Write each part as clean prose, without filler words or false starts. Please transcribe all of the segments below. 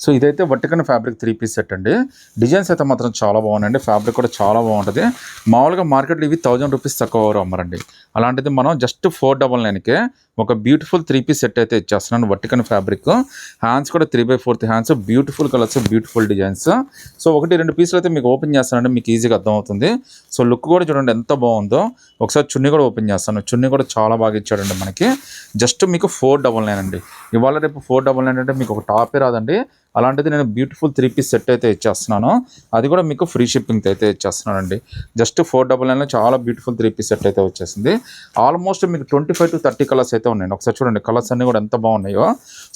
So ఇదైతే వర్టికన్ fabric 3 piece set అండి. Designs అయితే మాత్రం చాలా బాగున్నాయండి. ఫ్యాబ్రిక్ కూడా చాలా బాగుంటుంది. మామూలుగా మార్కెట్లో ఇవి 1000 రూపీస్ తక్కువ అమ్మరండి. అలాంటిది మనం జస్ట్ 499కే ఒక బ్యూటిఫుల్ 3 పీస్ సెట్ అయితే ఇచ్చేస్తున్నాను. వర్టికన్ ఫ్యాబ్రిక్, హ్యాండ్స్ కూడా 3/4 hands, beautiful colours, beautiful designs. So 1-2 పీసులు అయితే మీకు ఓపెన్ చేస్తానండి, మీకు ఈజీగా అర్థమవుతుంది. సో లుక్ కూడా చూడండి ఎంత బాగుందో. ఒకసారి చున్నీ కూడా ఓపెన్ చేస్తాను. చున్నీ కూడా చాలా బాగా ఇచ్చాడండి మనకి. జస్ట్ మీకు 499 అండి. ఇవాళ రేపు 499 అంటే మీకు ఒక టాపే రాదండి. అలాంటిది నేను బ్యూటిఫుల్ 3 పీస్ సెట్ అయితే ఇచ్చేస్తున్నాను. అది కూడా మీకు ఫ్రీ షిప్పింగ్ అయితే ఇచ్చేస్తున్నానండి. జస్ట్ 499లో చాలా బ్యూటిఫుల్ 3 పీస్ సెట్ అయితే వచ్చేసింది. ఆల్మోస్ట్ మీకు 25-30 కలర్స్ అయితే ఉన్నాయండి. ఒకసారి చూడండి కలర్స్ అన్నీ కూడా ఎంత బాగున్నాయో.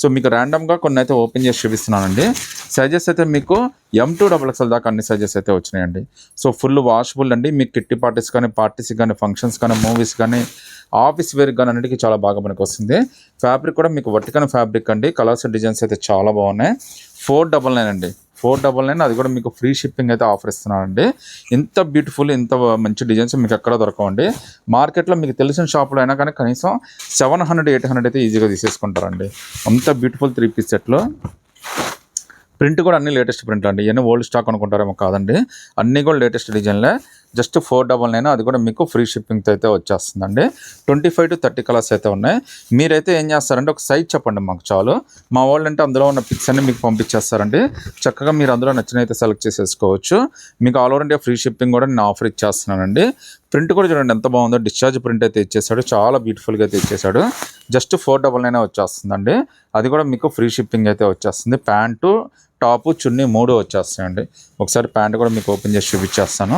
సో మీకు ర్యాండమ్గా కొన్ని అయితే ఓపెన్ చేసి చూపిస్తున్నానండి. సైజెస్ అయితే మీకు M2XXL దాకా అన్ని సైజెస్ అయితే వచ్చినాయండి. సో ఫుల్ వాషబుల్ అండి. మీకు కిట్టి పార్టీస్ కానీ, పార్టీస్కి కానీ, ఫంక్షన్స్ కానీ, మూవీస్ కానీ, ఆఫీస్ వేర్కి కానీ అన్నిటికీ చాలా బాగా మనకు వస్తుంది. ఫ్యాబ్రిక్ కూడా మీకు వర్టికన్ ఫ్యాబ్రిక్ అండి. కలర్స్ డిజైన్స్ అయితే చాలా బాగున్నాయి. 499 అండి. 499 అది కూడా మీకు ఫ్రీ షిప్పింగ్ అయితే ఆఫర్ ఇస్తున్నానండి. ఇంత బ్యూటిఫుల్, ఇంత మంచి డిజైన్స్ మీకు ఎక్కడ దొరకవండి. మార్కెట్లో మీకు తెలిసిన షాపులో అయినా కానీ కనీసం 700-800 అయితే ఈజీగా తీసేసుకుంటారండి. అంత బ్యూటిఫుల్ 3 పీస్ సెట్లు. ప్రింట్ కూడా అన్ని లేటెస్ట్ ప్రింట్లు అండి. ఇవన్నీ ఓల్డ్ స్టాక్ అనుకుంటారేమో, కాదండి. అన్నీ కూడా లేటెస్ట్ డిజైన్లే. జస్ట్ 499 అది కూడా మీకు ఫ్రీ షిప్పింగ్తో అయితే వచ్చేస్తుందండి. 25-30 కలర్స్ అయితే ఉన్నాయి. మీరైతే ఏం చేస్తారంటే ఒక సైజ్ చెప్పండి మాకు చాలు. మా వాళ్ళు అంటే అందులో ఉన్న పిక్స్ అన్ని మీకు పంపించేస్తారండి. చక్కగా మీరు అందులో నచ్చినైతే సెలెక్ట్ చేసేసుకోవచ్చు. మీకు all over India free shipping కూడా నేను ఆఫర్ ఇచ్చేస్తున్నానండి. ప్రింట్ కూడా చూడండి ఎంత బాగుందో. డిశ్చార్జ్ ప్రింట్ అయితే ఇచ్చేసాడు. చాలా బ్యూటిఫుల్గా అయితే ఇచ్చేసాడు. జస్ట్ 499 వచ్చేస్తుందండి. అది కూడా మీకు ఫ్రీ షిప్పింగ్ అయితే వచ్చేస్తుంది. ప్యాంటు, టాపు, చున్నీ 3 వచ్చేస్తాయండి. ఒకసారి ప్యాంట్ కూడా మీకు ఓపెన్ చేసి చూపించేస్తాను.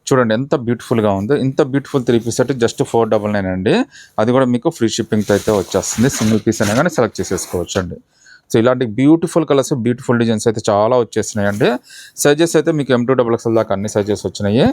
చూడండి ఎంత బ్యూటిఫుల్గా ఉందో. ఇంత బ్యూటిఫుల్ 3 పీస్ సెట్ జస్ట్ 499 అండి. అది కూడా మీకు ఫ్రీ షిప్పింగ్తో అయితే వచ్చేస్తుంది. సింగిల్ పీస్ అయినా కానీ సెలెక్ట్ చేసేసుకోవచ్చు అండి. సో ఇలాంటి బ్యూటిఫుల్ కలర్స్, బ్యూటిఫుల్ డిజైన్స్ అయితే చాలా వచ్చేసినాయండి. సైజెస్ అయితే మీకు M2XXL దాకా అన్ని సైజెస్ వచ్చినాయి.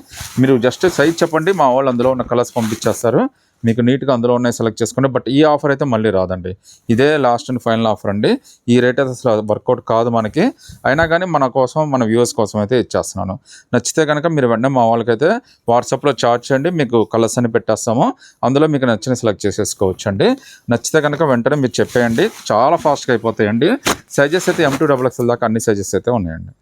మీరు జస్ట్ సైజ్ చెప్పండి, మా వాళ్ళు అందులో ఉన్న కలర్స్ పంపించేస్తారు. మీకు నీట్గా అందులో ఉన్నాయి సెలెక్ట్ చేసుకోండి. బట్ ఈ ఆఫర్ అయితే మళ్ళీ రాదండి. ఇదే లాస్ట్ అండ్ ఫైనల్ ఆఫర్ అండి. ఈ రేట్ అయితే అసలు వర్కౌట్ కాదు మనకి. అయినా కానీ మన కోసం, మన వ్యూవర్స్ కోసం అయితే ఇచ్చేస్తున్నాను. నచ్చితే కనుక మీరు వెంటనే మా వాళ్ళకైతే వాట్సాప్లో చాట్ చేయండి. మీకు కలర్స్ అని పెట్టేస్తాము. అందులో మీకు నచ్చిన సెలెక్ట్ చేసేసుకోవచ్చు అండి. నచ్చితే కనుక వెంటనే మీరు చెప్పేయండి. చాలా ఫాస్ట్గా అయిపోతాయండి. సైజెస్ అయితే M2XXL దాకా అన్ని సైజెస్ అయితే ఉన్నాయండి.